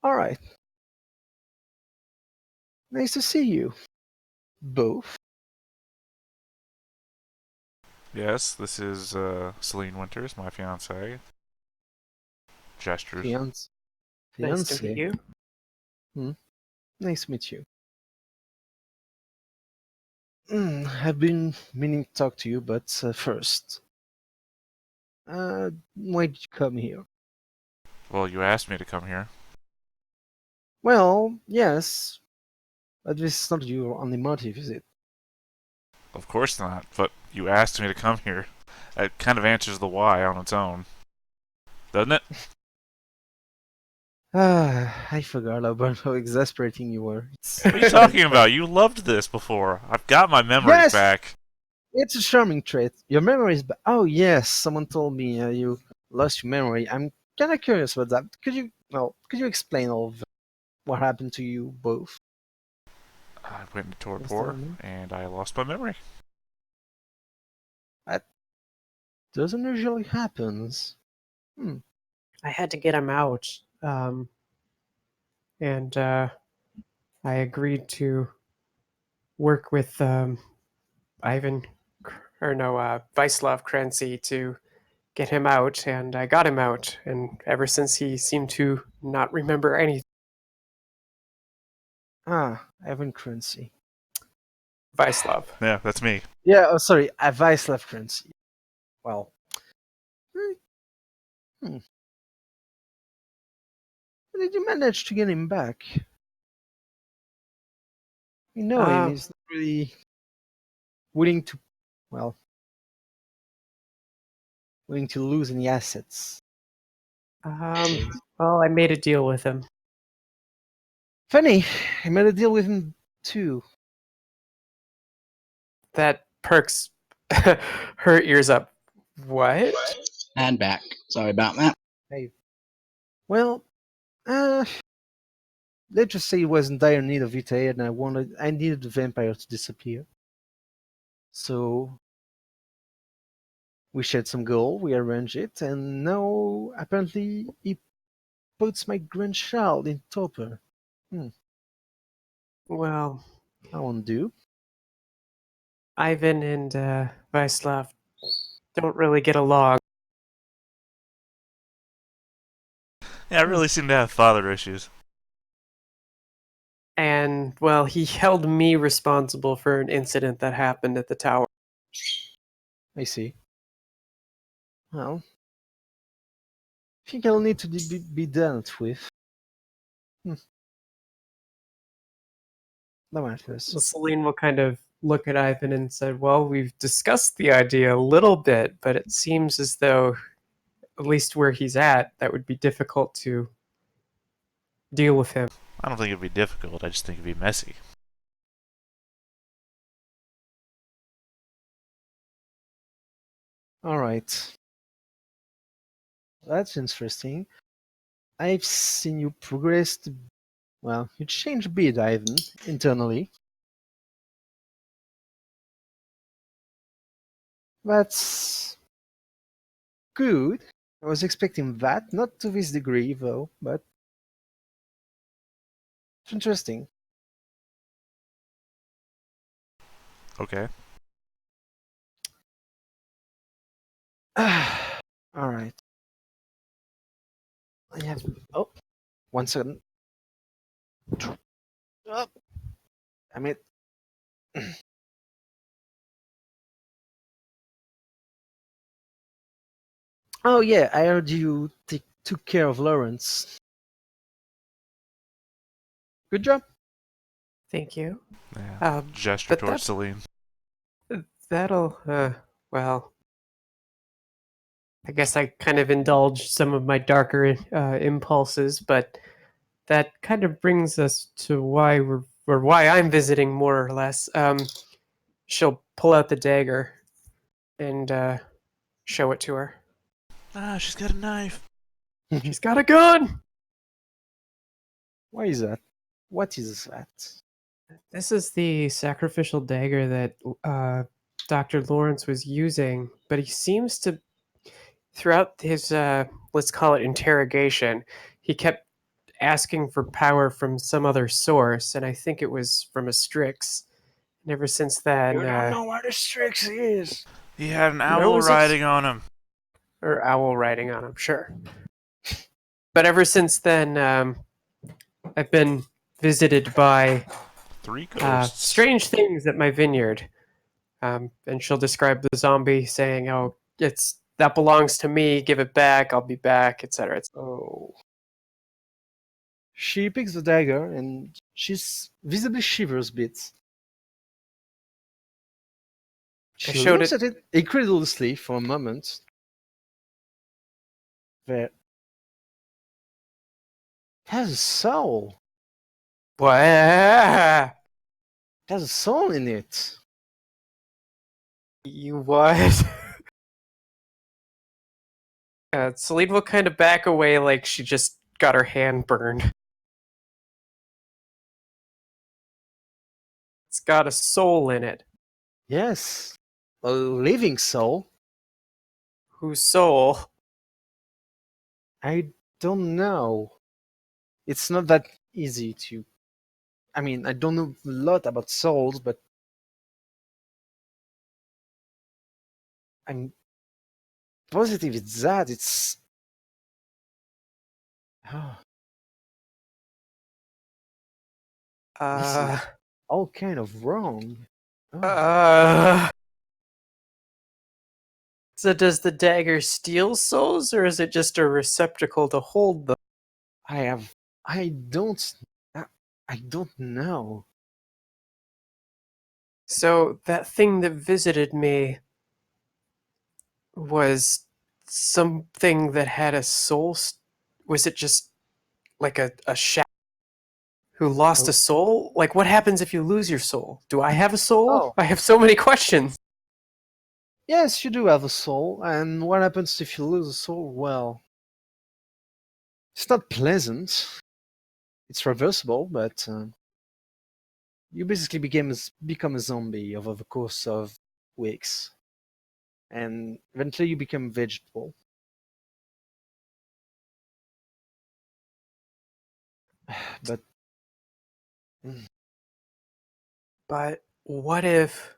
All right. Nice to see you. Both. Yes, this is Celine Winters, my fiance. Gestures. Fiance. Nice to meet Fiance. you. Hmm. Nice to meet you. I've been meaning to talk to you, but first, why did you come here? Well, you asked me to come here. Well, yes, but this is not your only motive, is it? Of course not, but you asked me to come here. That kind of answers the why on its own, doesn't it? I forgot about how exasperating you were. It's What are you talking about? You loved this before. I've got my memories yes, back. it's a charming trait. Your memory is. Oh yes, someone told me you lost your memory. I'm kind of curious about that. Could you explain all of what happened to you both? I went into Mr. torpor, Lemon? and I lost my memory. That doesn't usually happens. Hmm. I had to get him out, and I agreed to work with Ivan, or no, Vyslav Krenzi to get him out, and I got him out. And ever since, he seemed to not remember anything. Evan Currency. Vyslav. Yeah, that's me. Yeah. Oh, sorry. Vyslav Currency. Well. Hmm. How did you manage to get him back? You know him. Uh, He's not really willing to. Well, willing to lose any assets. well, I made a deal with him. Funny. I made a deal with him too. That perks her ears up. What? And back. Sorry about that. Hey. Well, let's just say he was in dire need of Vitae, and I needed the vampire to disappear. So we shed some gold, we arranged it, and now apparently he puts my grandchild in torpor. Well, I won't do. Ivan and Vyslav don't really get along. Yeah, I really seem to have father issues. And, well, he held me responsible for an incident that happened at the tower. I see. Well, I think I'll need to be dealt with. No matters. Okay. Celine will kind of look at Ivan and said, well, we've discussed the idea a little bit, but it seems as though, at least where he's at, that would be difficult to deal with him. I don't think it'd be difficult, I just think it'd be messy. All right. That's interesting. I've seen you progress. Well, you changed a bit, Ivan, internally. That's good. I was expecting that, not to this degree, though, but it's interesting. Okay. All right. I have. Oh, 1 second. Oh, damn it. Oh, yeah, I heard you took care of Lawrence. Good job. Thank you. Yeah. Gesture But towards Celine. that'll, well, I guess I kind of indulged some of my darker impulses, but that kind of brings us to why I'm visiting more or less. She'll pull out the dagger and show it to her. Ah, she's got a knife. She's got a gun. Why is that? What is that? This is the sacrificial dagger that Dr. Lawrence was using, but he seems to, throughout his, let's call it interrogation, he kept asking for power from some other source, and I think it was from a Strix. And ever since then, You don't know what a Strix is. He had an No, owl is it- riding on him. or owl riding on him, sure. But ever since then, I've been visited by 3 ghosts. strange things at my vineyard. And she'll describe the zombie saying, "Oh, that belongs to me. Give it back. I'll be back," etc. Oh. She picks the dagger and she's visibly shivers bits. She showed looks at it incredulously for a moment. There. It has a soul. What? It has a soul in it. You what? Celine will kind of back away like she just got her hand burned. It's got a soul in it. Yes. A living soul. Whose soul? I don't know. It's not that easy to. I mean, I don't know a lot about souls, but I'm positive it's that. It's. Oh, Uh, all kind of wrong. Oh, So does the dagger steal souls, or is it just a receptacle to hold them? I don't. I don't know. So that thing that visited me was something that had a soul. Was it just like a shadow who lost a soul? Like, what happens if you lose your soul? Do I have a soul? Oh. I have so many questions. Yes, you do have a soul, and what happens if you lose a soul? Well, it's not pleasant. It's reversible, but you basically become a zombie over the course of weeks, and eventually you become vegetable. But But what if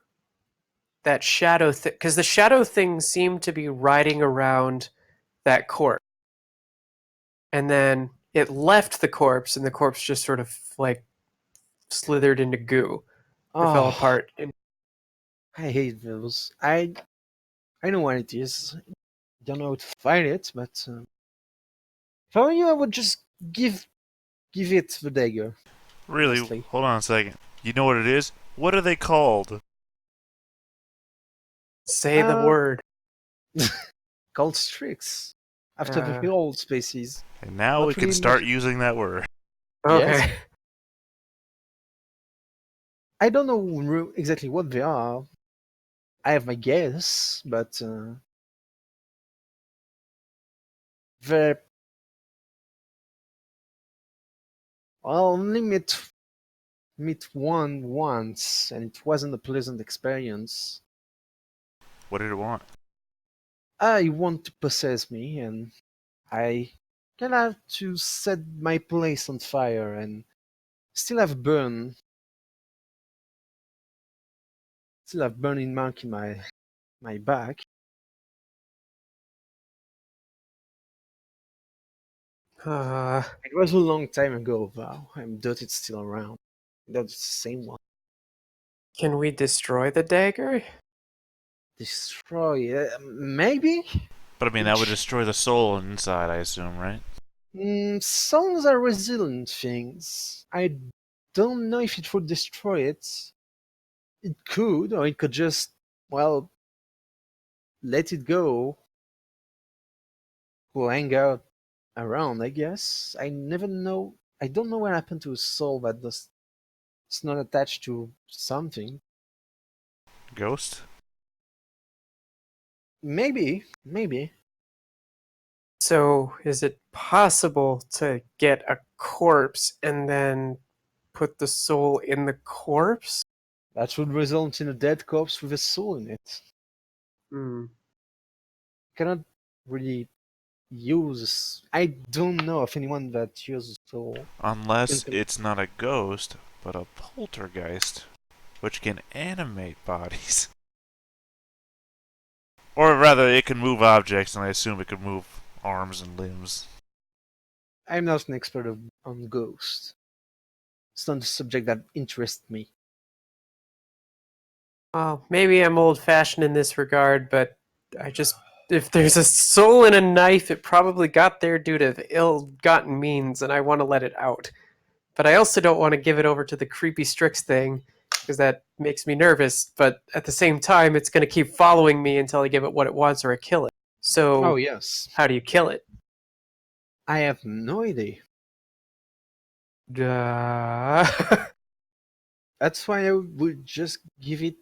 that shadow thing? Because the shadow thing seemed to be riding around that corpse, and then it left the corpse, and the corpse just sort of like slithered into goo or fell oh, apart. And I hate those. I know what it is. Don't know how to find it, but if I were you, I would just give it the dagger. Really? Honestly. Hold on a second. You know what it is? What are they called? say the word. Called Strix, after the old species. And now Not we can really start much- using that word. Okay. Yes. I don't know exactly what they are. I have my guess, but they're. I'll only meet one once, and it wasn't a pleasant experience. What did it want? I want to possess me, and I can have to set my place on fire and still have burning mark in my back. It was a long time ago, though. I'm doubt it's still around. That's the same one. Can we destroy the dagger? Destroy it? Maybe? But I mean, that would destroy the soul inside, I assume, right? Souls are resilient things. I don't know if it would destroy it. It could, or it could just, well, let it go. Will hang out around, I guess. I never know. I don't know what happened to a soul that it's not attached to something. Ghost? Maybe. So, is it possible to get a corpse and then put the soul in the corpse? That would result in a dead corpse with a soul in it. Hmm. Cannot really use. I don't know of anyone that uses soul. Unless it's not a ghost, but a poltergeist, which can animate bodies. Or rather, it can move objects, and I assume it can move arms and limbs. I'm not an expert on ghosts. It's not a subject that interests me. Well, maybe I'm old-fashioned in this regard, but if there's a soul in a knife, it probably got there due to ill-gotten means, and I want to let it out. But I also don't want to give it over to the creepy Strix thing, because that makes me nervous, but at the same time, it's going to keep following me until I give it what it wants or I kill it. So, Oh, yes. how do you kill it? I have no idea. That's why I would just give it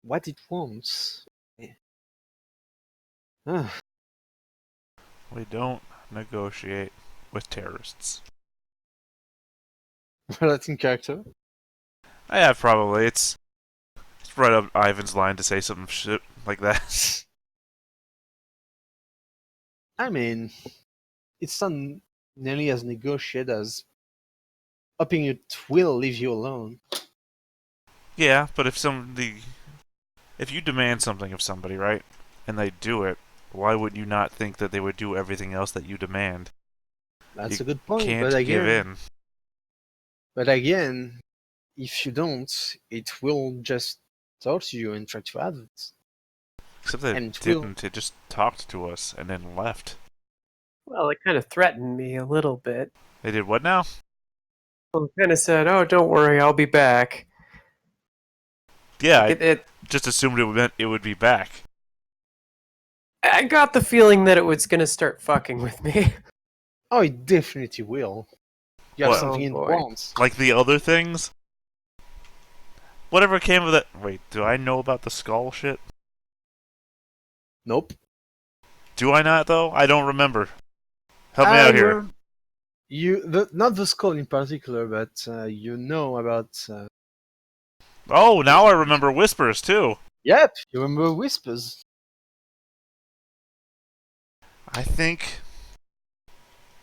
what it wants. Ah, We don't negotiate with terrorists. well, that's in character. Yeah, probably. It's right up Ivan's line to say some shit like that. I mean, it's not nearly as negotiated as hoping it will leave you alone. Yeah, but if you demand something of somebody, right, and they do it, why would you not think that they would do everything else that you demand? That's You a good point, can't give in. but again, if you don't, it will just torture you and try to have it. Except that And it it will. didn't. It just talked to us and then left. Well, it kind of threatened me a little bit. They did what now? Well, it kind of said, "Oh, don't worry, I'll be back." Yeah, Like I just assumed it meant it would be back. I got the feeling that it was going to start fucking with me. Oh, it definitely will. You have What? something Oh, in boy. wants. Like the other things? Whatever came of that. Wait, do I know about the skull shit? Nope. Do I not, though? I don't remember. Help me out here. Not the skull in particular, but you know about. Oh, now I remember Whispers, too. Yep, you remember whispers. I think,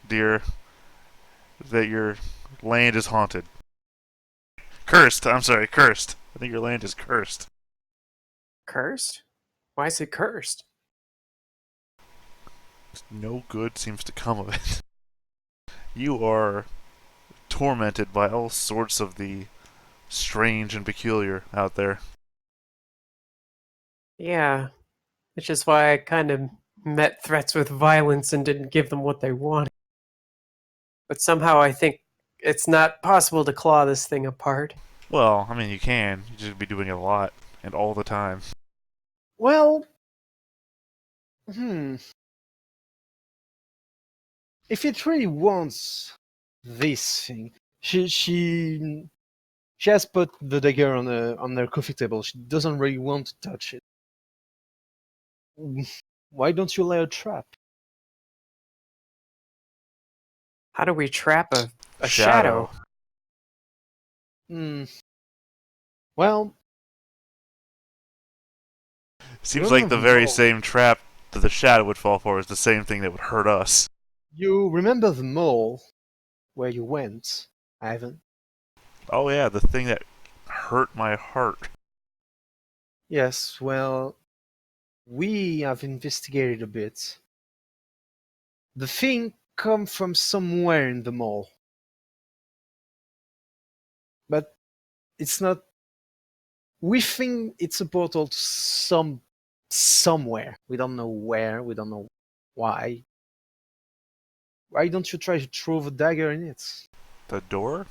dear, that your land is haunted. Cursed. I'm sorry, cursed. I think your land is cursed. Cursed? Why is it cursed? No good seems to come of it. You are tormented by all sorts of the strange and peculiar out there. Yeah, which is why I kind of met threats with violence and didn't give them what they wanted. But somehow I think it's not possible to claw this thing apart. Well, I mean, you can. You just be doing it a lot and all the time. Well, if it really wants this thing, she has put the dagger on her coffee table. She doesn't really want to touch it. Why don't you lay a trap? How do we trap a shadow? Hmm. Well, Seems like the very same trap that the shadow would fall for is the same thing that would hurt us. you remember the mall where you went, Ivan? Oh yeah, the thing that hurt my heart. Yes, well, we have investigated a bit. The thing come from somewhere in the mall. But it's not. We think it's a portal to somewhere. We don't know where, we don't know why. Why don't you try to throw the dagger in it? The door?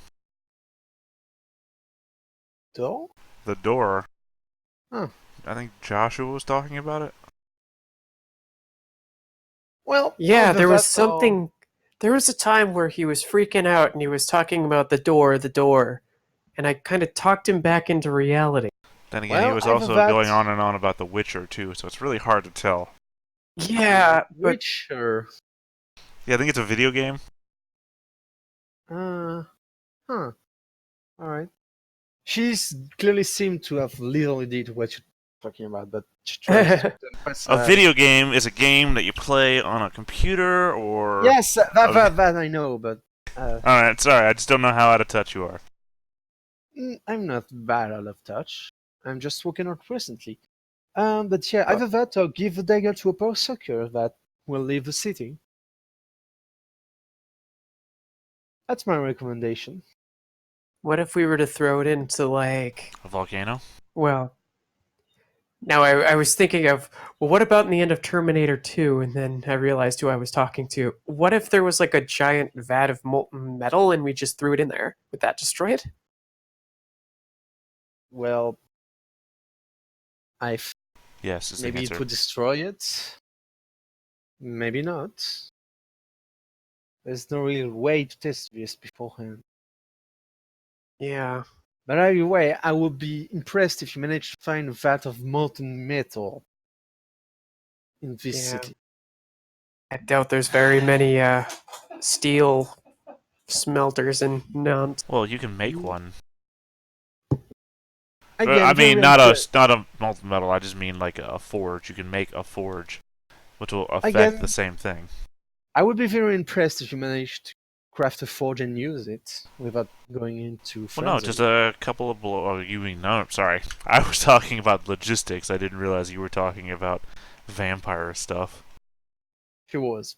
Door? The door. Huh. I think Joshua was talking about it. Well, Yeah, either there was that or- something. There was a time where he was freaking out and he was talking about the door, and I kind of talked him back into reality. Then again, he Well, was either also that- going on and on about The Witcher too, so it's really hard to tell. Yeah, but Witcher. Yeah, I think it's a video game. Huh. Alright. She's clearly seemed to have little idea to what talking about, but she tries to A emphasize. video game is a game that you play on a computer or. Yes, that I know, but Alright, sorry, I just don't know how out of touch you are. I'm not bad out of touch. I'm just working out recently. But yeah, Well- either that or give the dagger to a poor sucker that will leave the city. That's my recommendation. What if we were to throw it into like, A volcano? well, now I was thinking of, well, what about in the end of Terminator 2? And then I realized who I was talking to. What if there was like a giant vat of molten metal and we just threw it in there? Would that destroy it? Well, Yes, is the maybe answer. it would destroy it. Maybe not. There's no real way to test this beforehand. Yeah. But either way, I would be impressed if you manage to find a vat of molten metal in this Yeah. city. I doubt there's very many steel smelters in Nantes. Well, you can make one. Again, I mean, very not impre- a molten metal. I just mean like a forge. You can make a forge, which will affect Again- the same thing. I would be very impressed if you managed to craft a forge and use it without going into Well, no, frenzy. just a couple of Oh, you mean no? Sorry, I was talking about logistics. I didn't realize you were talking about vampire stuff. She was.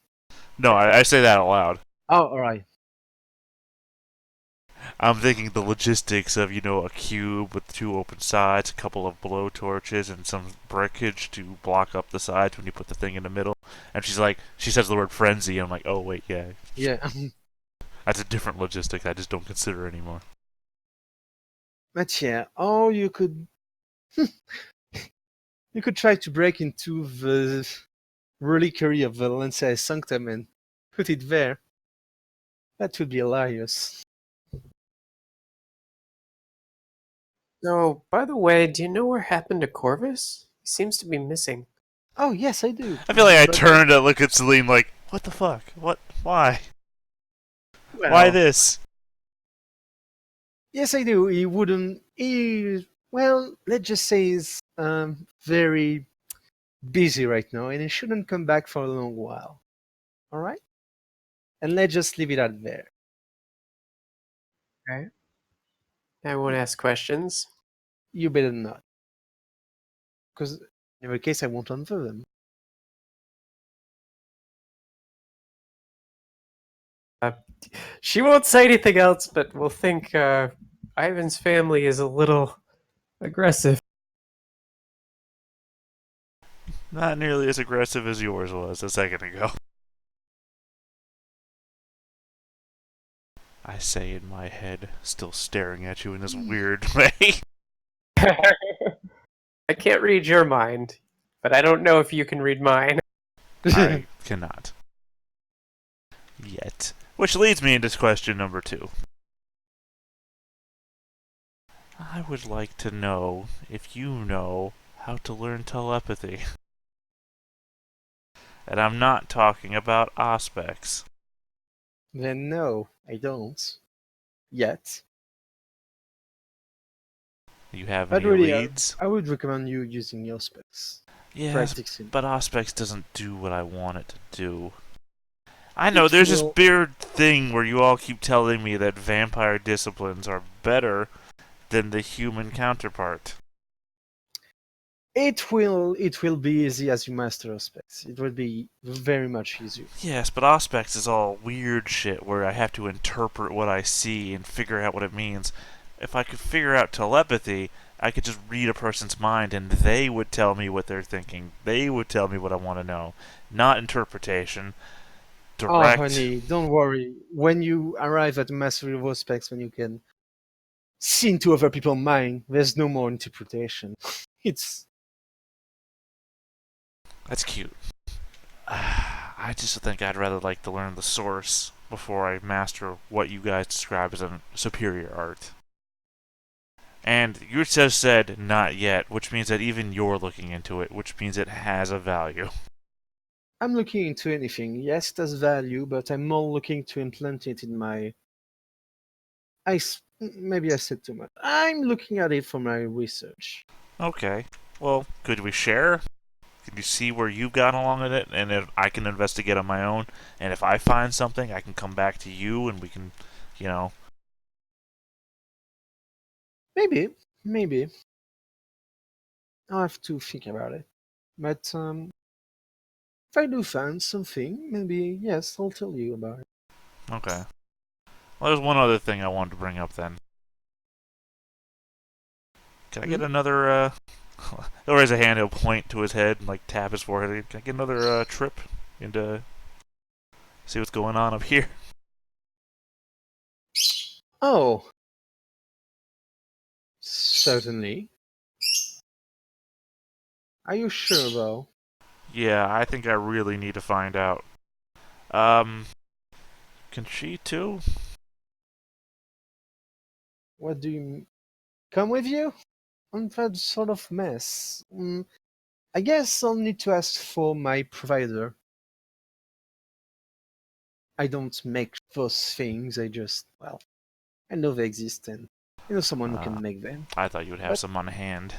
No, I say that out loud. Oh, alright. I'm thinking the logistics of, a cube with 2 open sides, a couple of blow torches, and some brickage to block up the sides when you put the thing in the middle. And she says the word frenzy, and I'm like, oh, wait, yeah. Yeah. That's a different logistic I just don't consider anymore. But yeah, or you could you could try to break into the reliquary of Valencia Sanctum and put it there. That would be hilarious. Oh, by the way, do you know what happened to Corvus? He seems to be missing. Oh yes, I do. I feel like I But- turned to look at Celine like, what the fuck? What? Why? Well, Why this? Yes, I do. He wouldn't. Well, let's just say he's very busy right now, and he shouldn't come back for a long while. All right, and let's just leave it at there. Okay. I won't ask questions. You better not, because in every case, I won't answer them. She won't say anything else, but we'll think Ivan's family is a little aggressive. Not nearly as aggressive as yours was a second ago. I say in my head, still staring at you in this weird way. I can't read your mind, but I don't know if you can read mine. I cannot. Yet. Which leads me into question number 2. I would like to know if you know how to learn telepathy. And I'm not talking about aspects. Then no, I don't. Yet. You have But any really, leads? I would recommend you using your specs. Yes, Practicing. but Auspex doesn't do what I want it to do. I know, It there's this will- weird thing where you all keep telling me that vampire disciplines are better than the human counterpart. It will be easy as you master specs. It will be very much easier. Yes, but Auspex is all weird shit where I have to interpret what I see and figure out what it means. If I could figure out telepathy, I could just read a person's mind and they would tell me what they're thinking. They would tell me what I want to know. Not interpretation. Direct. Oh, honey, don't worry. When you arrive at the mastery of specs, when you can see into other people's mind, there's no more interpretation. It's That's cute. I just think I'd rather like to learn the source before I master what you guys describe as a superior art. And you just said not yet, which means that even you're looking into it, which means it has a value. I'm looking into anything. Yes, it has value, but I'm more looking to implement it in my. Maybe I said too much. I'm looking at it for my research. Okay. Well, could we share? Can you see where you've gotten along with it, and if I can investigate on my own, and if I find something, I can come back to you, and we can, you know. Maybe. I'll have to think about it. But if I do find something, maybe yes, I'll tell you about it. Okay. Well, there's one other thing I wanted to bring up then. Can I Hmm? get another? He'll raise a hand. He'll point to his head and like tap his forehead. Can I get another trip into see what's going on up here? Oh, certainly. Are you sure, though? Yeah, I think I really need to find out. Um, can she too? What do you come with you on that sort of mess? I guess I'll need to ask for my provider. I don't make those things. I know they exist and someone who Uh, can make them. I thought you would have But some on hand.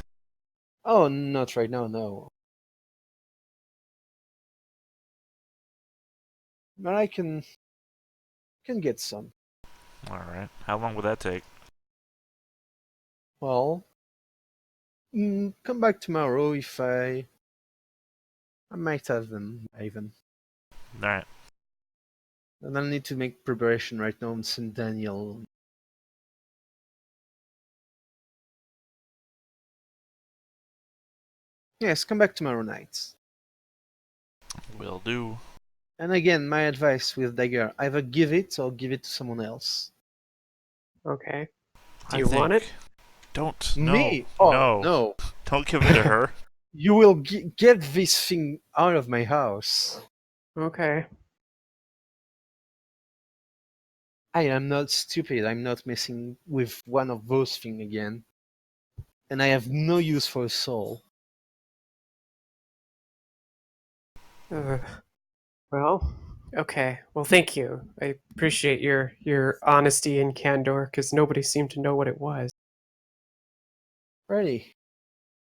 oh, not right now, no. But I can get some. All right. How long would that take? Well, come back tomorrow if I might have them even. All right. And I'll need to make preparation right now on St. Daniel. Yes, come back tomorrow night. Will do. And again, my advice with dagger: either give it or give it to someone else. Okay. Do I you want it? think. Don't. No. Me? Oh No. no! Don't give it to her. You will get this thing out of my house. Okay. I am not stupid. I'm not messing with one of those things again. And I have no use for a soul. Uh, well, okay. Well, thank you. I appreciate your honesty and candor because nobody seemed to know what it was. Really?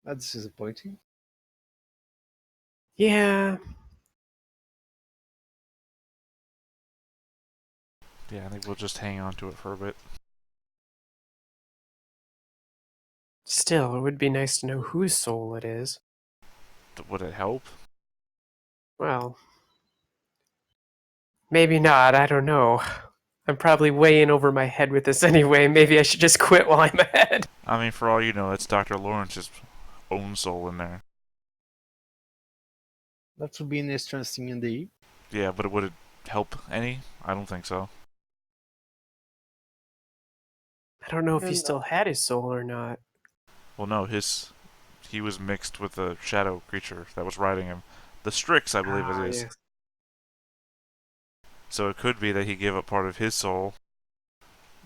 That's disappointing. Yeah. Yeah, I think we'll just hang on to it for a bit. Still, it would be nice to know whose soul it is. Would it help? Well, maybe not. I don't know. I'm probably way in over my head with this anyway. Maybe I should just quit while I'm ahead. I mean, for all you know, that's Dr. Lawrence's own soul in there. That would be interesting indeed. Yeah, but would it help any? I don't think so. I don't know if he And still had his soul or not. Well, no, he was mixed with the shadow creature that was riding him. The Strix, I believe it Ah, is. yes. So it could be that he gave up part of his soul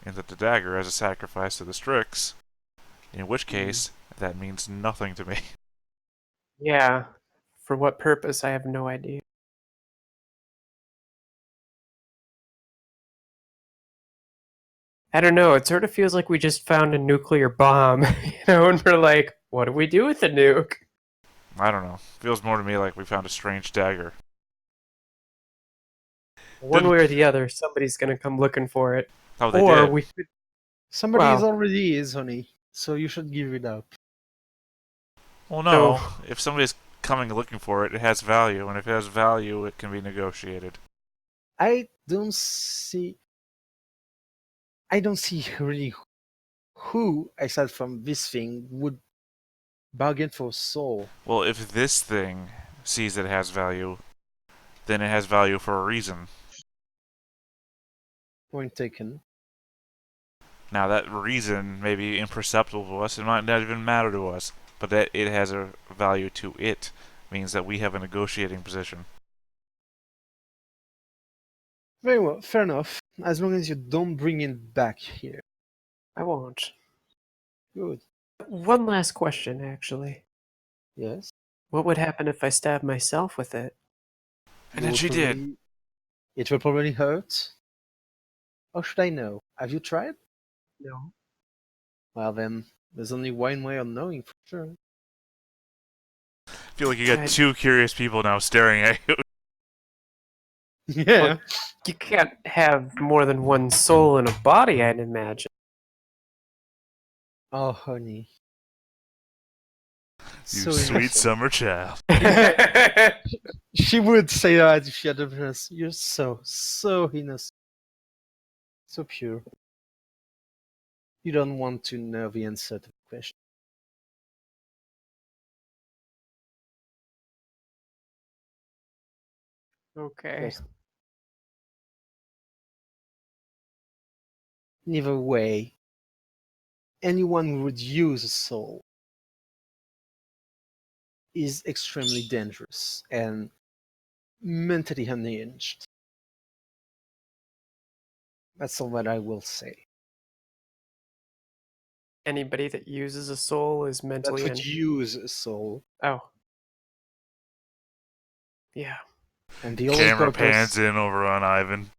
into the dagger as a sacrifice to the Strix, in which case, that means nothing to me. Yeah. For what purpose, I have no idea. I don't know. It sort of feels like we just found a nuclear bomb, and we're like, what do we do with the nuke? I don't know. Feels more to me like we found a strange dagger. One way or the other, somebody's gonna come looking for it. Oh, they Or did. we could, somebody is well, already is, honey. So you should give it up. Well, so, no. If somebody's coming looking for it, it has value, and if it has value, it can be negotiated. I don't see. I don't see really who, aside from this thing, would bargain for soul. Well, if this thing sees it has value, then it has value for a reason. Point taken. Now, that reason may be imperceptible to us, it might not even matter to us, but that it has a value to it means that we have a negotiating position. Very well, fair enough. As long as you don't bring it back here. I won't. Good. One last question, actually. Yes. What would happen if I stabbed myself with it? And You then will she did. probably. It will probably hurt. How should I know? Have you tried? No. Well then, there's only one way of knowing for sure. I feel like you got two curious people now staring at you. Yeah. You can't have more than one soul in a body, I'd imagine. Oh, honey. You So sweet innocent. summer child. She would say that if she had a chance. You're so innocent. So pure. You don't want to know the answer to the question. Okay. Yes. Neither way, anyone who would use a soul is extremely dangerous and mentally unhinged. That's all that I will say. Anybody that uses a soul is That mentally would use a soul, Oh. Yeah. and the only Camera purpose. pans in over on Ivan.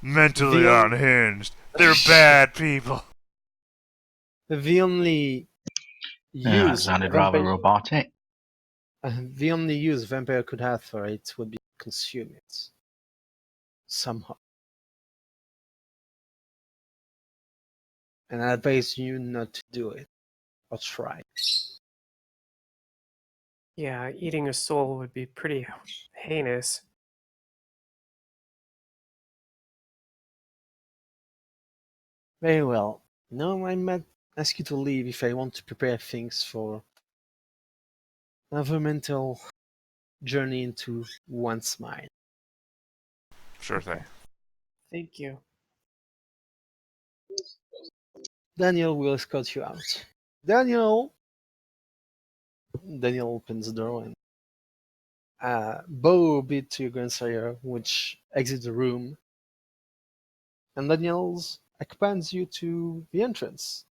Mentally The on- unhinged. They're bad people. The only That use sounded rather robotic. the only use vampire could have for it would be to consume it somehow. And I advise you not to do it or try. Yeah, eating a soul would be pretty heinous. Very well. Now I might ask you to leave if I want to prepare things for another mental journey into one's mind. Sure thing. Thank you. Daniel will escort you out. Daniel! Daniel opens the door and bow a bit to your grandsire, which exits the room. And Daniels accompanies you to the entrance.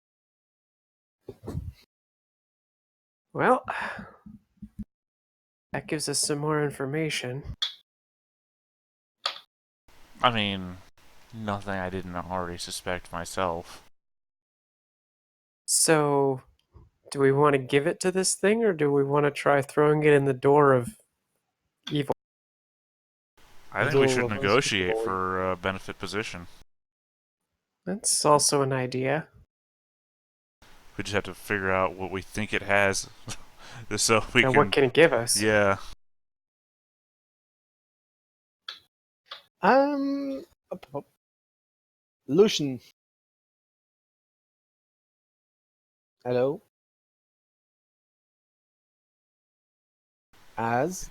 Well, that gives us some more information. I mean, nothing I didn't already suspect myself. So, do we want to give it to this thing, or do we want to try throwing it in the door of evil? I think we should negotiate for a benefit position. That's also an idea. We just have to figure out what we think it has, so we Now, can. what can it give us? Yeah. Up. Lucian. Hello? As?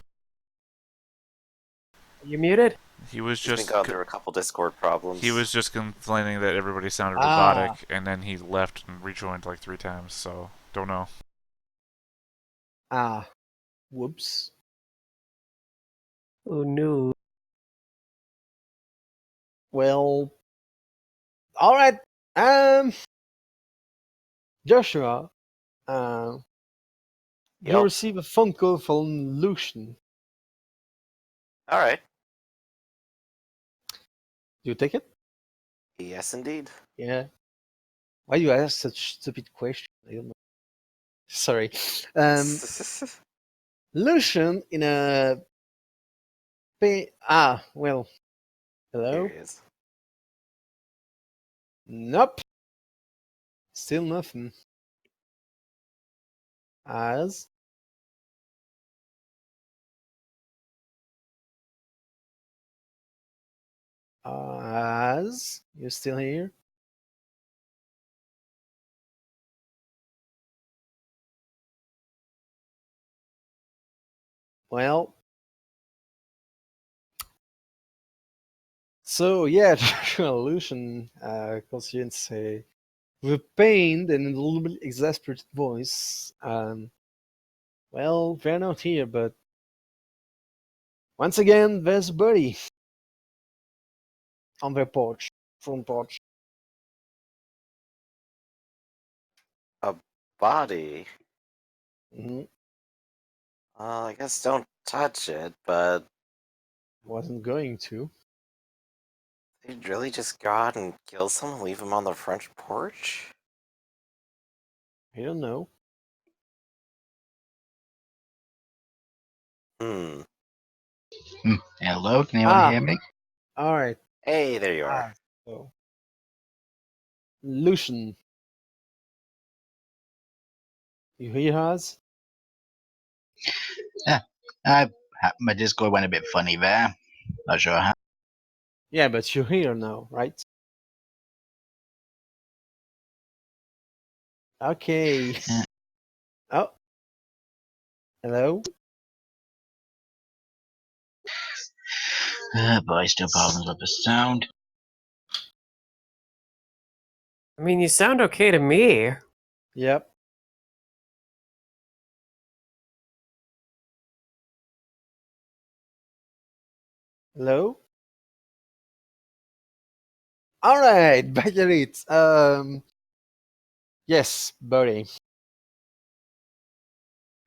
You muted? He was He's been just. gone through a couple Discord problems. He was just complaining that everybody sounded robotic, and then he left and rejoined like 3 times. So don't know. Whoops. Oh no. Well, alright. Joshua, you Yep. receive a phone call from Lucian. All right. Do you take it? Yes, indeed. Yeah. Why do you ask such stupid question? I don't know. Sorry. Lucian in a well. Hello? Here he is. Nope. Still nothing. As you still here? Well, so yeah, Lucian calls you and say, with a pained and a little bit exasperated voice, well, they're not here, but once again, there's a buddy on their porch, front porch. A body. Mm-hmm. I guess don't touch it, but Wasn't going to. they'd really just go out and kill someone, leave him on the front porch? I don't know. Hello, can anyone hear me? All right. Hey, there you are. So, Lucian, you hear us? My Discord went a bit funny there. Not sure how. Yeah, but you're here now, right? Okay. Yeah. Oh, hello. Boy, still problems with the sound. I mean, you sound okay to me. Yep. Hello. All right, back at it. Yes, buddy.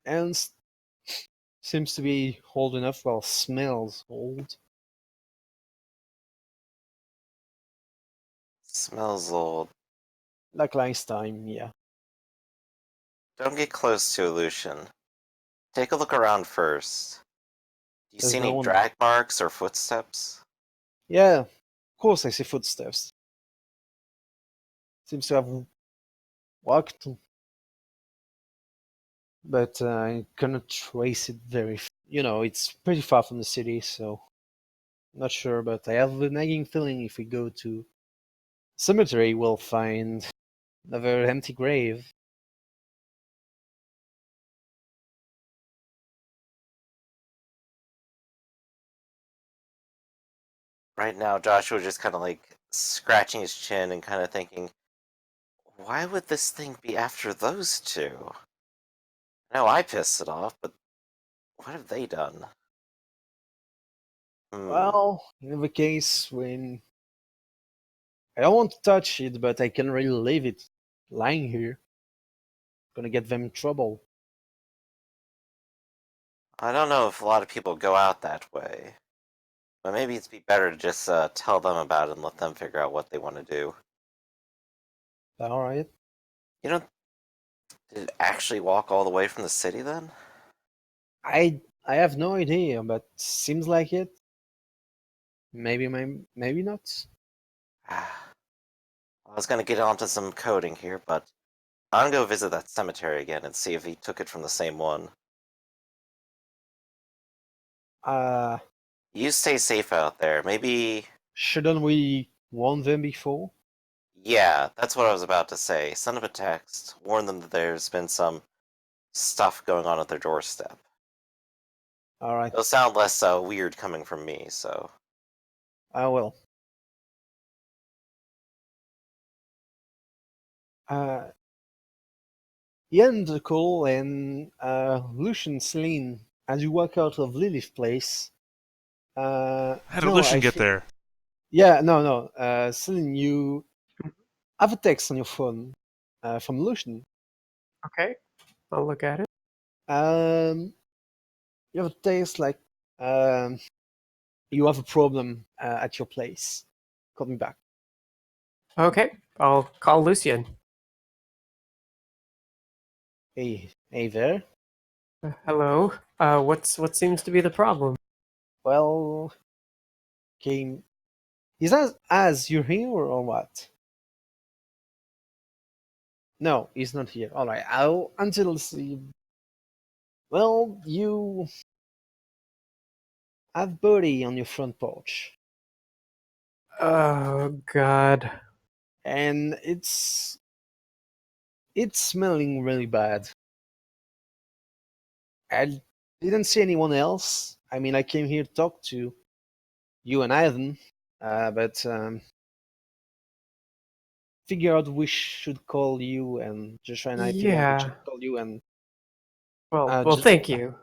And seems to be old enough. Well, smells old. Smells old. Like last time, yeah. Don't get close to Lucian. Take a look around first. Do you There's see no any one. drag marks or footsteps? Yeah, of course I see footsteps. Seems to have walked, but I cannot trace it very. It's pretty far from the city, so not sure. But I have a nagging feeling if we go to cemetery, we'll find another empty grave. Right now, Joshua just kind of like scratching his chin and kind of thinking, why would this thing be after those two? No, I pissed it off, but what have they done? Well, in the case when I don't want to touch it, but I can really leave it lying here. Gonna get them in trouble. I don't know if a lot of people go out that way, but maybe it'd be better to just tell them about it and let them figure out what they want to do. All right. You know, did it actually walk all the way from the city then? I have no idea, but seems like it. Maybe not. I was gonna get onto some coding here, but I'm gonna go visit that cemetery again and see if he took it from the same one. Uh, You stay safe out there. Maybe. shouldn't we warn them before? Yeah, that's what I was about to say. Send them a text. Warn them that there's been some stuff going on at their doorstep. All right. It'll sound less weird coming from me, so. I will. Uh, you end the call and Lucian Celine, as you walk out of Lilith Place. How did No, Lucian I get think. there? Yeah, no. Celine, you have a text on your phone from Lucian. Okay, I'll look at it. Um, you have a text like, um, you have a problem at your place. Call me back. Okay, I'll call Lucian. Hey there. Hello. What seems to be the problem? Well, came. Is as you're here or what? No, he's not here. All right. I'll until see. Well, you have Birdie on your front porch, Oh God. and it's smelling really bad. I didn't see anyone else. I mean, I came here to talk to you and Ivan, but figure out we should call you, and Joshua and I figure out we Yeah. should call you, and Well, just thank you.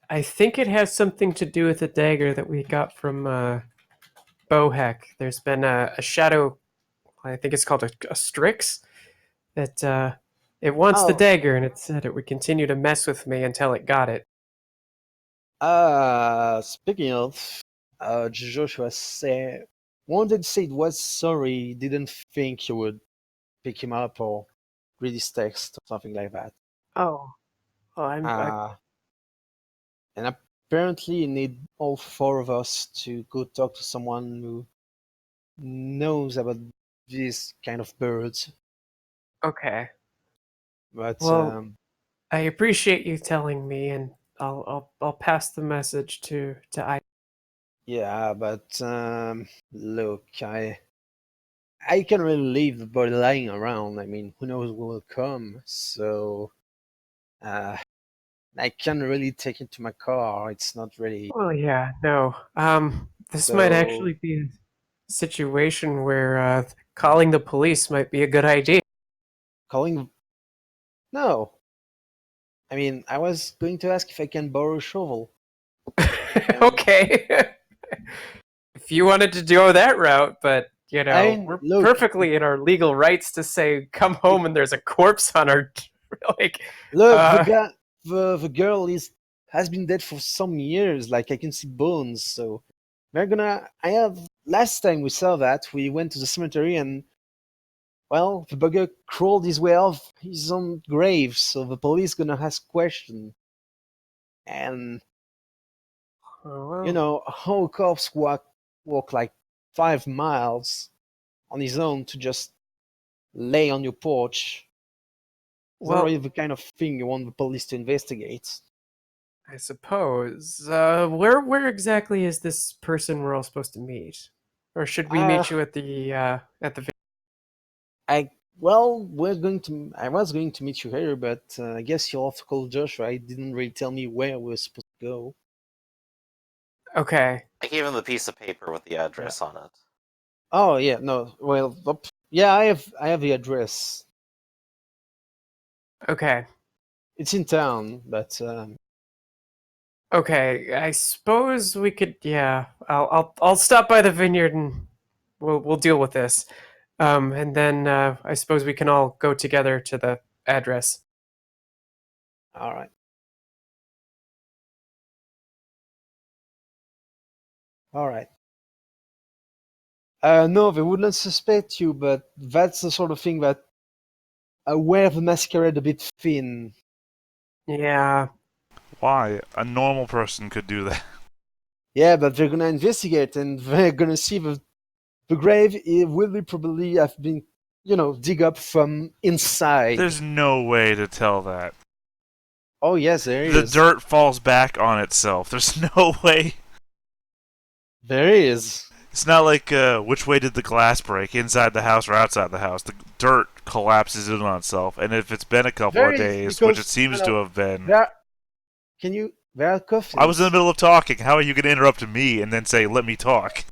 I think it has something to do with the dagger that we got from Bohek. There's been a shadow. I think it's called a Strix. That it wants the oh, dagger, and it said it would continue to mess with me until it got it. speaking of, Joshua said wanted to say it was sorry, didn't think you would pick him up or read his text or something like that. Oh, well, I'm. Uh, And apparently, you need all four of us to go talk to someone who knows about these kind of birds. Okay. But Well, I appreciate you telling me, and I'll pass the message to I. yeah, but look, I can't really leave the body lying around. I mean, who knows what will come? So uh, I can't really take it to my car. It's not really Well, yeah, no. This might so actually be a situation where calling the police might be a good idea. calling. No, I mean, I was going to ask if I can borrow a shovel. And Okay. If you wanted to go that route, but I mean, we're look, perfectly in our legal rights to say come home and there's a corpse on our like look, the uh guy, the girl has been dead for some years. Like I can see bones. So we're gonna. I have last time we saw that we went to the cemetery and well, the bugger crawled his way off his own grave. So the police gonna ask question. And oh, you well, know, how a corpse walk like 5 miles on his own to just lay on your porch. It's not well, really the kind of thing you want the police to investigate. I suppose. Where exactly is this person we're all supposed to meet? Or should we Uh, meet you at the I well, I was going to meet you here, but I guess you'll have to call Joshua. He didn't really tell me where we were supposed to go. Okay. I gave him the piece of paper with the Yeah. address on it. Oh yeah, no. Well, yeah, I have the address. Okay. It's in town, but Okay. I suppose we could yeah. I'll stop by the vineyard and we'll deal with this. And then I suppose we can all go together to the address. all right, all right. No, they would not suspect you, but that's the sort of thing that wear the masquerade a bit thin. Yeah. Why? A normal person could do that. Yeah, but they're gonna investigate and they're gonna see the grave. It will be probably have been, dig up from inside. There's no way to tell that. Oh yes, there The is. dirt falls back on itself. There's no way. There is. It's not like which way did the glass break, inside the house or outside the house. The dirt collapses in on itself, and if it's been a couple There of is days, because which it seems to have been, there. Can you? There are coffins. I was in the middle of talking. How are you going to interrupt me and then say, "Let me talk"?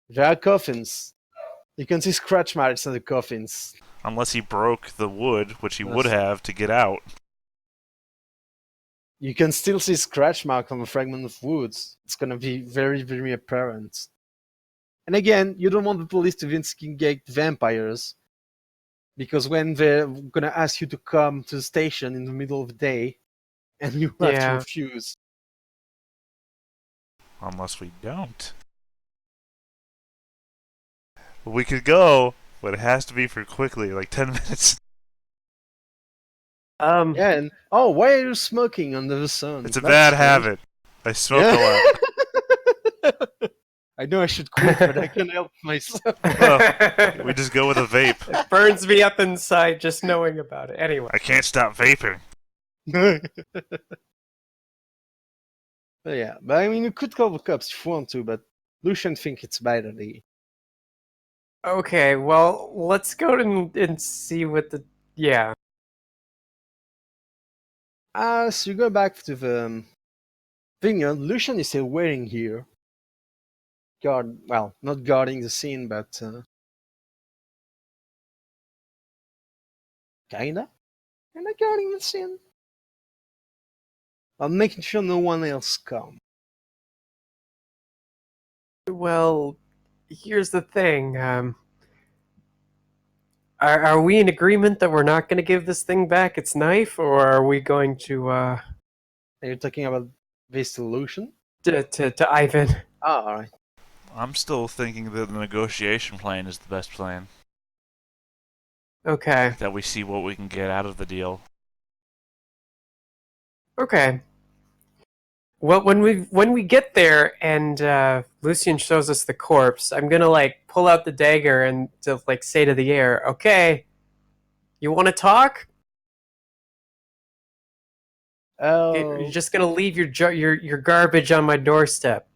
There are coffins. You can see scratch marks on the coffins. Unless he broke the wood, which he would Yes. have to get out. You can still see scratch mark on the fragment of wood. It's gonna be very, very apparent. And again, you don't want the police to investigate vampires, because when they're gonna ask you to come to the station in the middle of the day, and you have to Yeah. refuse. Unless we don't. We could go, but it has to be for quickly, like 10 minutes. Yeah, and oh, why are you smoking under the sun? It's a That's bad strange. habit. I smoke a lot. I know I should quit, but I can't help myself. We just go with a vape. It burns me up inside just knowing about it. Anyway. I can't stop vaping. But yeah, but I mean, you could call the cops if you want to, but Lucian think it's a bad idea. Okay, well, let's go and see what the yeah. So you go back to the vineyard. Lucian is still waiting here. Not guarding the scene, but kinda guarding the scene. I'm making sure no one else comes. Well, here's the thing. Are we in agreement that we're not going to give this thing back its knife, or are we going to Are you talking about this solution? to Ivan? Ah, alright. I'm still thinking that the negotiation plan is the best plan. Okay. That we see what we can get out of the deal. Okay. Well, when we get there and Lucian shows us the corpse, I'm gonna like pull out the dagger and to like say to the air, "Okay, you want to talk? You're Oh, just gonna leave your garbage on my doorstep."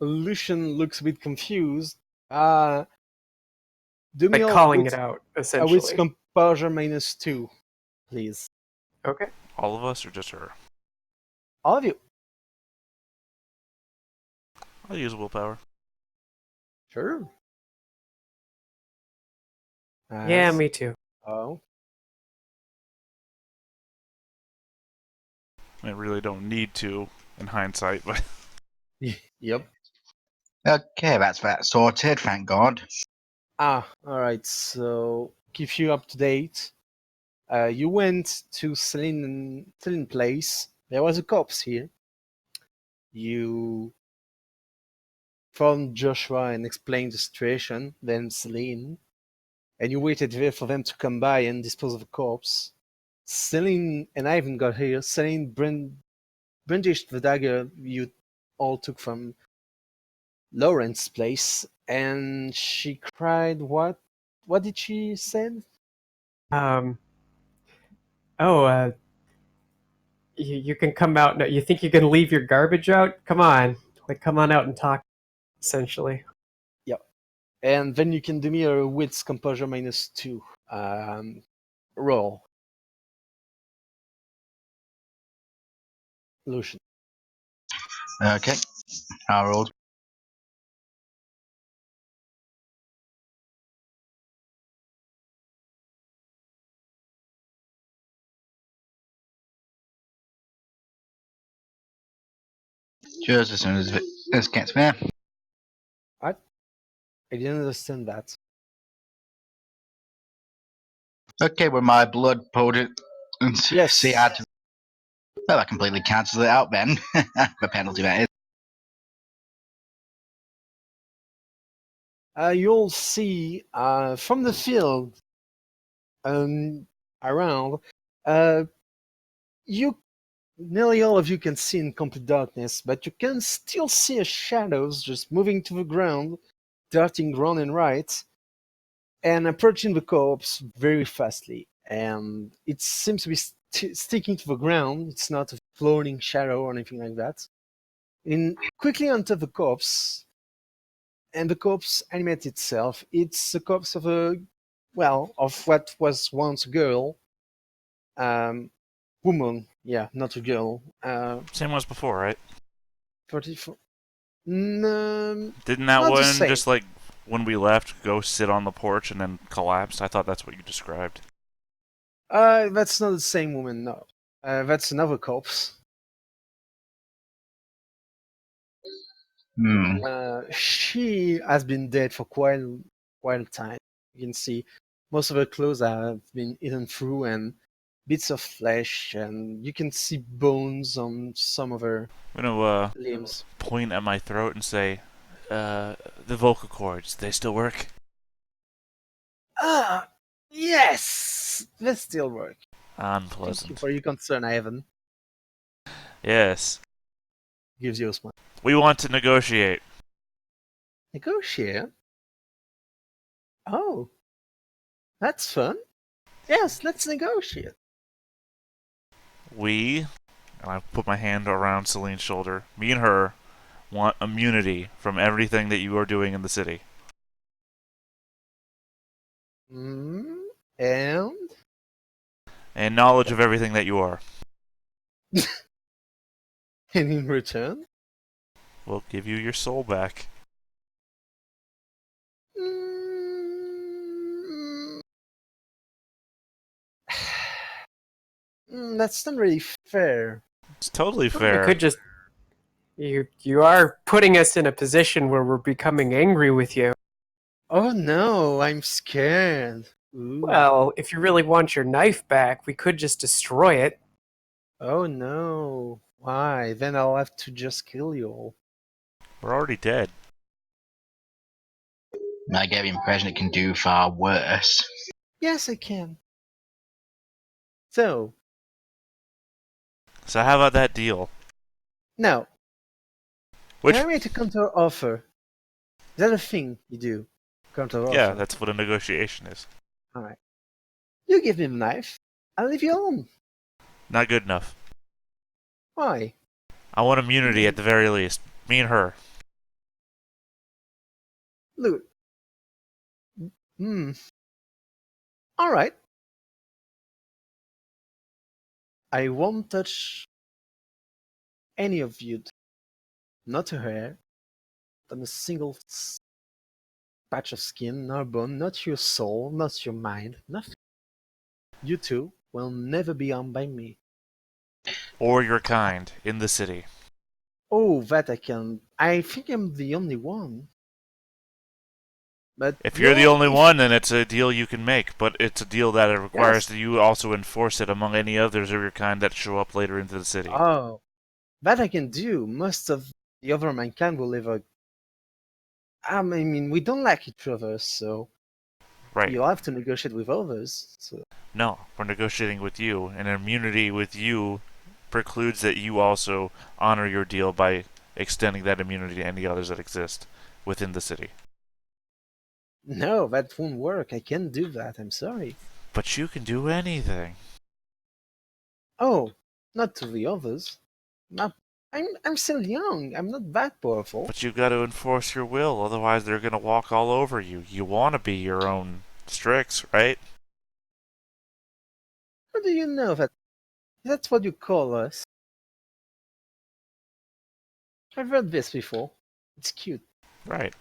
Lucian looks a bit confused. Uh, do me Like all calling it out, with essentially. composure -2, please. Okay. All of us or just her? All of you. I'll use willpower. Sure. Yeah, me too. Oh. I really don't need to in hindsight, but Yep. Okay, that's that sorted, thank God. Alright, so keep you up to date. You went to Celine place. There was a corpse here. You found Joshua and explained the situation, then Celine, and you waited there for them to come by and dispose of the corpse. Celine and Ivan got here. Celine brandished the dagger you all took from Lauren's place, and she cried. What did she say? Um. Oh, you can come out. No, you think you can leave your garbage out? Come on, like come on out and talk. Essentially. Yep. And then you can do me a wits composure -2 roll. Lucian. Okay, I rolled. Just as soon as this gets there. What? I didn't understand that. Okay, with my blood poured it and Yes. see how to. Well, that completely cancels it out then. The penalty that is. You'll see from the field around. You nearly all of you can see in complete darkness, but you can still see shadows just moving to the ground, darting round and right, and approaching the corpse very fastly. And it seems to be sticking to the ground. It's not a floating shadow or anything like that. And quickly onto the corpse, and the corpse animates itself. It's a corpse of of what was once a girl, woman. Yeah, not a girl. same as before, right? 34. Didn't that Not the one same. just like when we left go sit on the porch and then collapsed? I thought that's what you described. That's not the same woman. No, that's another corpse. Hmm. She has been dead for quite a time. You can see most of her clothes have been eaten through, and bits of flesh, and you can see bones on some of her I'm gonna limbs. point at my throat and say, the vocal cords, they still work? Ah, yes, that still work. Thank you Unpleasant. for your concern, Ivan. Yes. Gives you a smile. We want to negotiate. Negotiate. Oh, that's fun. Yes, let's negotiate. We, and I put my hand around Celine's shoulder, me and her want immunity from everything that you are doing in the city. Mm, and And knowledge of everything that you are. and in return, We'll give you your soul back. mm, that's not really fair. It's totally Well, we fair. could just. You are putting us in a position where we're becoming angry with you. Oh no, I'm scared. Ooh. Well, if you really want your knife back, we could just destroy it. Oh no. Why? Then I'll have to just kill you all. We're already dead. I get the impression it can do far worse. Yes, I can. So, So how about that deal? Now, Which, can I make a counter offer? Is that a thing you do? Counter offer. yeah, that's what a negotiation is. Alright. You give me the knife, I'll leave you alone. Not good enough. Why? I want immunity at the very least. Me and her. Look. Alright. I won't touch any of you. Not a hair, not a single patch of skin, nor bone, not your soul, not your mind, nothing. You two will never be harmed by me. Or your kind in the city. Oh, that I can. I think I'm the only one. But If you're the yeah, only one, then it's a deal you can make, but it's a deal that it requires Yes. that you also enforce it among any others of your kind that show up later into the city. Oh, that I can do. Most of the other mankind will live a. I mean, we don't like each other, so Right. you'll have to negotiate with others. So No, we're negotiating with you, and immunity with you precludes that you also honor your deal by extending that immunity to any others that exist within the city. no, that won't work. I can't do that. I'm sorry. But you can do anything. Oh, not to the others. Not. I'm still young. I'm not that powerful. But you've got to enforce your will, otherwise they're going to walk all over you. You want to be your own Strix, right? How do you know that? That's what you call us. I've read this before. It's cute. Right.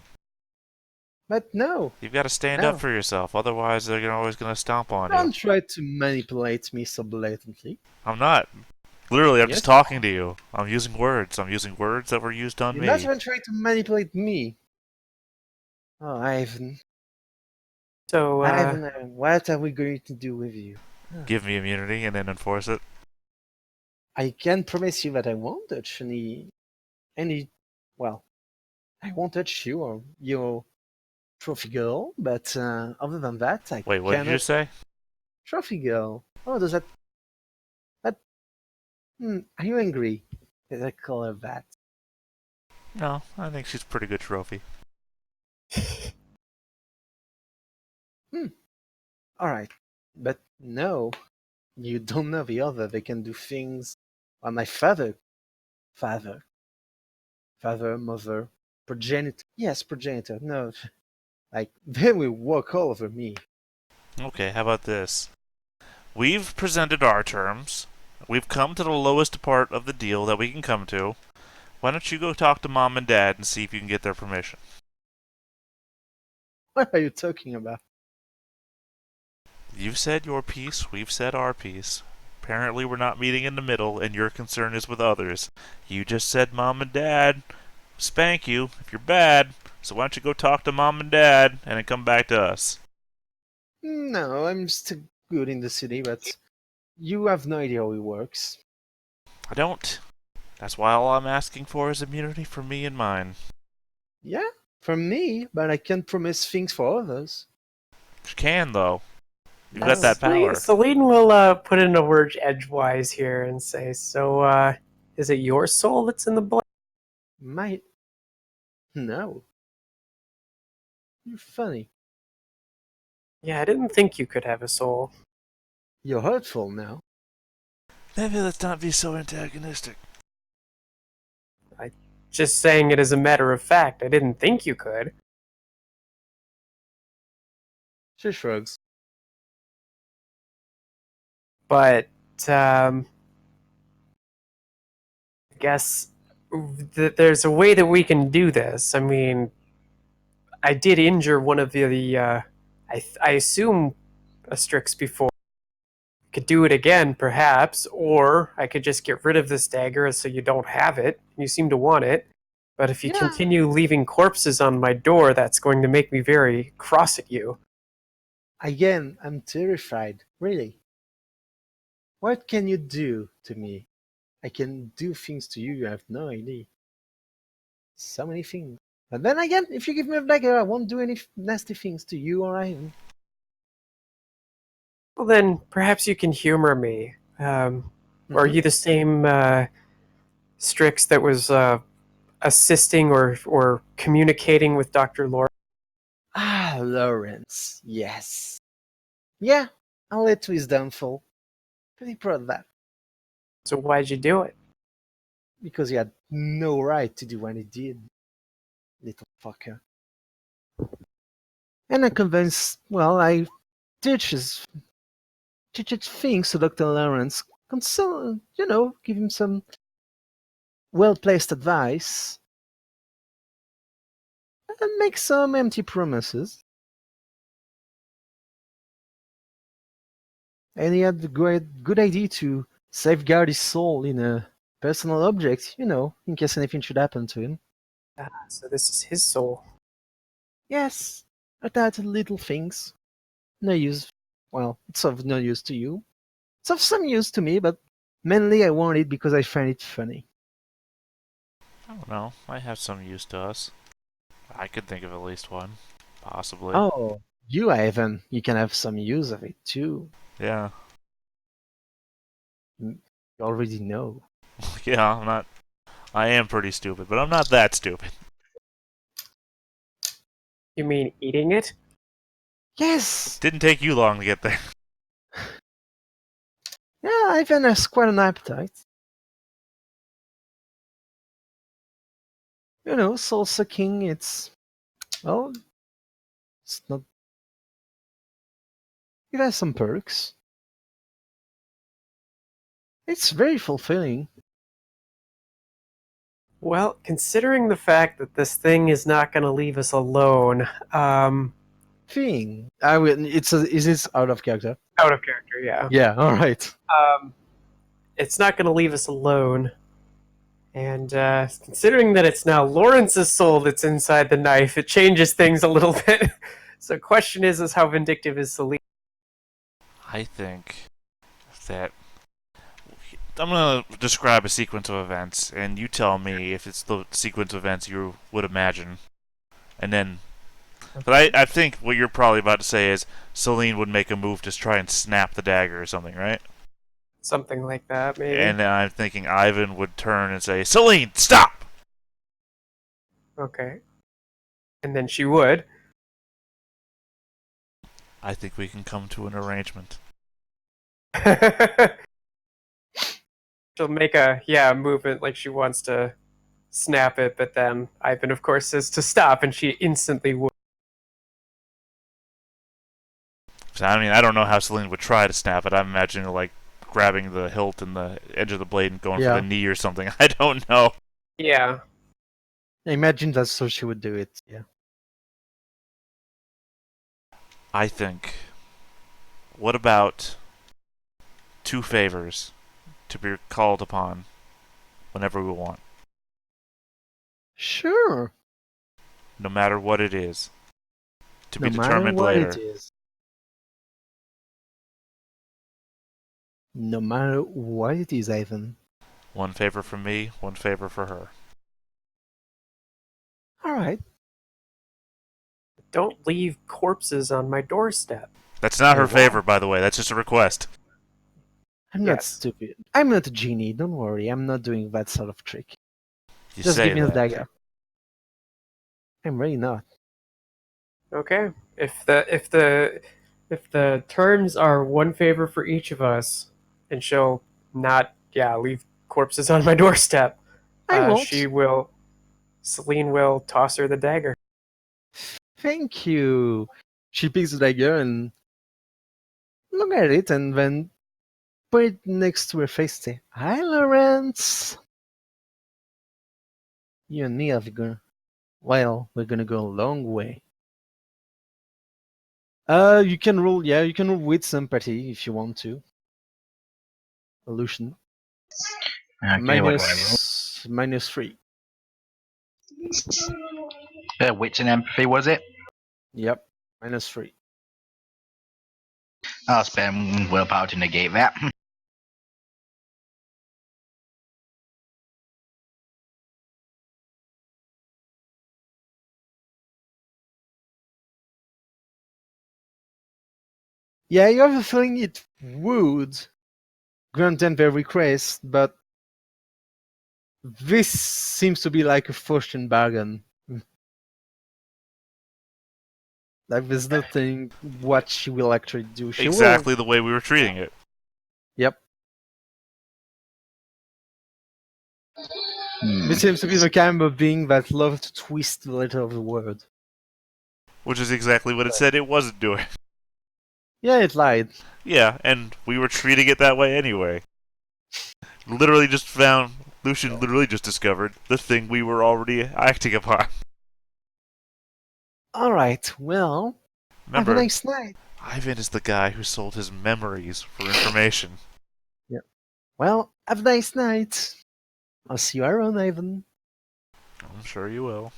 But no, You've got to stand No. up for yourself, otherwise they're always going to stomp on you. don't try to manipulate me so blatantly. I'm not. Literally, I'm Yes, just talking to you. I'm using words. I'm using words that were used on You're me. not even trying to manipulate me. Oh, Ivan. So, Ivan, what are we going to do with you? Give me immunity and then enforce it. I can promise you that I won't touch well, I won't touch you or your trophy girl, but other than that, I Wait, what did you cannot. just say? Trophy girl. Oh, does that. Are you angry? Did I call her that? No, I think she's a pretty good trophy. Alright. But no, you don't know the other. They can do things on my father, mother, progenitor. Yes, progenitor. No, like, they will walk all over me. Okay, how about this? We've presented our terms. We've come to the lowest part of the deal that we can come to. Why don't you go talk to Mom and Dad and see if you can get their permission? What are you talking about? You've said your piece, we've said our piece. Apparently we're not meeting in the middle, and your concern is with others. You just said Mom and Dad spank you if you're bad, so why don't you go talk to Mom and Dad and then come back to us? No, I'm still good in the city, but you have no idea how it works. I don't. That's why all I'm asking for is immunity for me and mine. Yeah, for me, but I can't promise things for others. You can, though. You've got that power. Celine will put in a word edgewise here and say, so, is it your soul that's in the blood? Might. No. You're funny. Yeah, I didn't think you could have a soul. You're hurtful now. Maybe let's not be so antagonistic. Just saying it as a matter of fact. I didn't think you could. She shrugs. But, I guess there's a way that we can do this. I mean, I did injure one of I assume a Strix before. Could do it again, perhaps, or I could just get rid of this dagger so you don't have it. You seem to want it. But if you Yeah. continue leaving corpses on my door, that's going to make me very cross at you. Again, I'm terrified. Really. What can you do to me? I can do things to you you have no idea. So many things. But then again, if you give me a dagger, I won't do any nasty things to you or Ivan. Well, then perhaps you can humor me. Are you the same Strix that was assisting or communicating with Dr. Lawrence? Ah, Lawrence, yes. Yeah, I led to his downfall. Pretty proud of that. So why'd you do it? Because he had no right to do what he did. Little fucker. And I convinced, well, I teaches things to Dr. Lawrence. Consult, give him some well-placed advice. And make some empty promises. And he had the good idea to safeguard his soul in a personal object, in case anything should happen to him. So this is his soul. Yes, attached little things. No use. Well, it's of no use to you. It's of some use to me, but mainly I want it because I find it funny. I don't know. Might have some use to us. I could think of at least one. Possibly. Oh, you, Ivan, you can have some use of it too. Yeah. You already know. Yeah, I'm not. I am pretty stupid, but I'm not that stupid. You mean eating it? Yes! Didn't take you long to get there. Yeah, Ivan has quite an appetite. Soul sucking, well, it's not. It has some perks. It's very fulfilling. Well, considering the fact that this thing is not going to leave us alone, Thing. I will. Is this out of character? out of character, yeah. Yeah. All right. It's not going to leave us alone. And considering that it's now Lawrence's soul that's inside the knife, it changes things a little bit. So, question is how vindictive is Celine? I think that I'm gonna describe a sequence of events, and you tell me if it's the sequence of events you would imagine, and then. But I think what you're probably about to say is Celine would make a move to try and snap the dagger or something, right? Something like that, maybe. And then I'm thinking Ivan would turn and say, "Celine, stop!" Okay. And then she would. I think we can come to an arrangement. She'll make a movement like she wants to snap it, but then Ivan, of course, says to stop, and she instantly would. So, I mean, I don't know how Celine would try to snap it. I'm imagining like grabbing the hilt and the edge of the blade and going for the knee or something. I don't know. Yeah. I imagine that's how she would do it. Yeah. I think. What about 2 favors to be called upon whenever we want, Sure. no matter what it is, to No be matter determined what later. it is. No matter what it is, Ivan. 1 favor from me, 1 favor for her. All right. Don't leave corpses on my doorstep. That's not her Wow. favor, by the way. That's just a request. I'm not Yes. stupid. I'm not a genie. Don't worry. I'm not doing that sort of trick. You Just say give me the that. dagger. I'm really not. Okay. If the terms are 1 favor for each of us, and she'll not leave corpses on my doorstep, I won't. Celine will toss her the dagger. Thank you. She picks the dagger and look at it, and then put it next to her face. Say, "Hi, Lawrence. You and me are gonna. Well, we're gonna go a long way." You can roll. Yeah, you can roll with sympathy if you want to. Illusion. Okay, what do I roll? -3. Wits and empathy, was it? Yep, -3. I'll spend willpower to negate that. Yeah, you have a feeling it would grant them their request, but This seems to be like a fortune bargain. Like there's nothing what she will actually do. She Exactly will. the way we were treating it. Yep. Hmm. This seems to be the kind of being that loves to twist the letter of the word. Which is exactly what it said it wasn't doing. Yeah, it lied. Yeah, and we were treating it that way anyway. Lucian literally just discovered the thing we were already acting upon. Alright, well, have a Remember, nice night. Ivan is the guy who sold his memories for information. Yep. Well, have a nice night. I'll see you around, Ivan. I'm sure you will.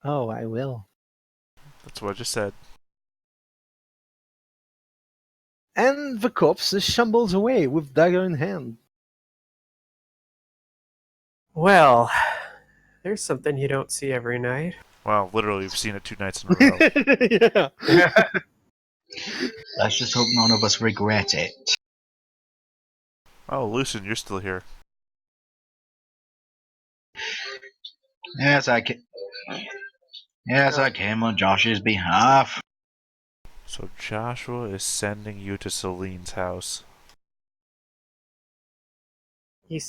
Oh, I will. That's what I just said. And the corpse shambles away with dagger in hand. Well, there's something you don't see every night. Well, literally, we've seen it 2 nights in a row. Yeah. Let's just hope none of us regret it. Oh, Lucian, you're still here. Yes, I came on Josh's behalf. So Joshua is sending you to Celine's house. He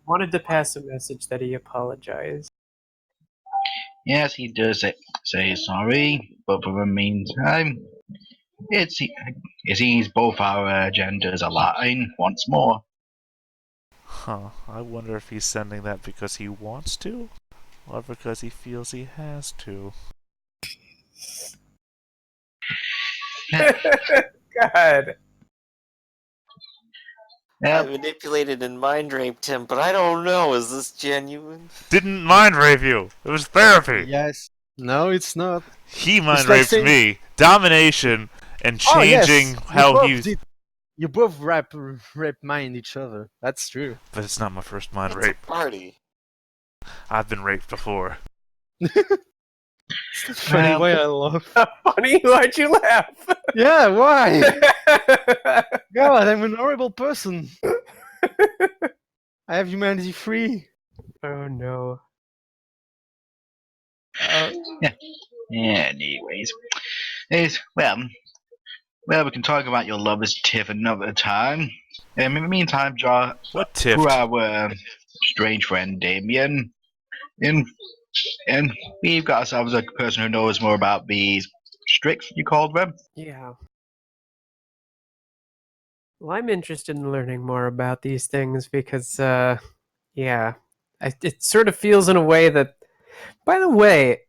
wanted to pass a message that he apologized. Yes, he does say sorry, but for the meantime, it seems both our agendas align once more. Huh, I wonder if he's sending that because he wants to? Or because he feels he has to? God. I Yep. manipulated and mind raped him, but I don't know. Is this genuine? Didn't mind rape you! It was therapy! Yes. No, it's not. He mind It's like raped saying- me! Domination and Oh, changing yes. how he. You both rap mind each other. That's true. But it's not my first mind It's a rape. party. I've been raped before. It's the funny Well- way I laugh. Funny, why'd you laugh? Yeah, why? God, I'm an horrible person. I have humanity free. Oh no. Anyways, we can talk about your lover's tiff another time. In the meantime, What through tiffed? our strange friend Damien, and we've got ourselves a person who knows more about these strix, you called them. Yeah. Well, I'm interested in learning more about these things because, yeah, it sort of feels in a way that. By the way,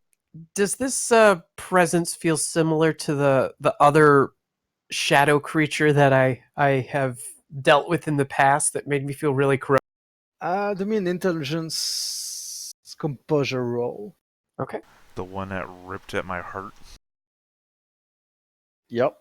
does this presence feel similar to the other shadow creature that I have dealt with in the past that made me feel really corrupt? The mean intelligence composure roll. Okay. The one that ripped at my heart? Yep.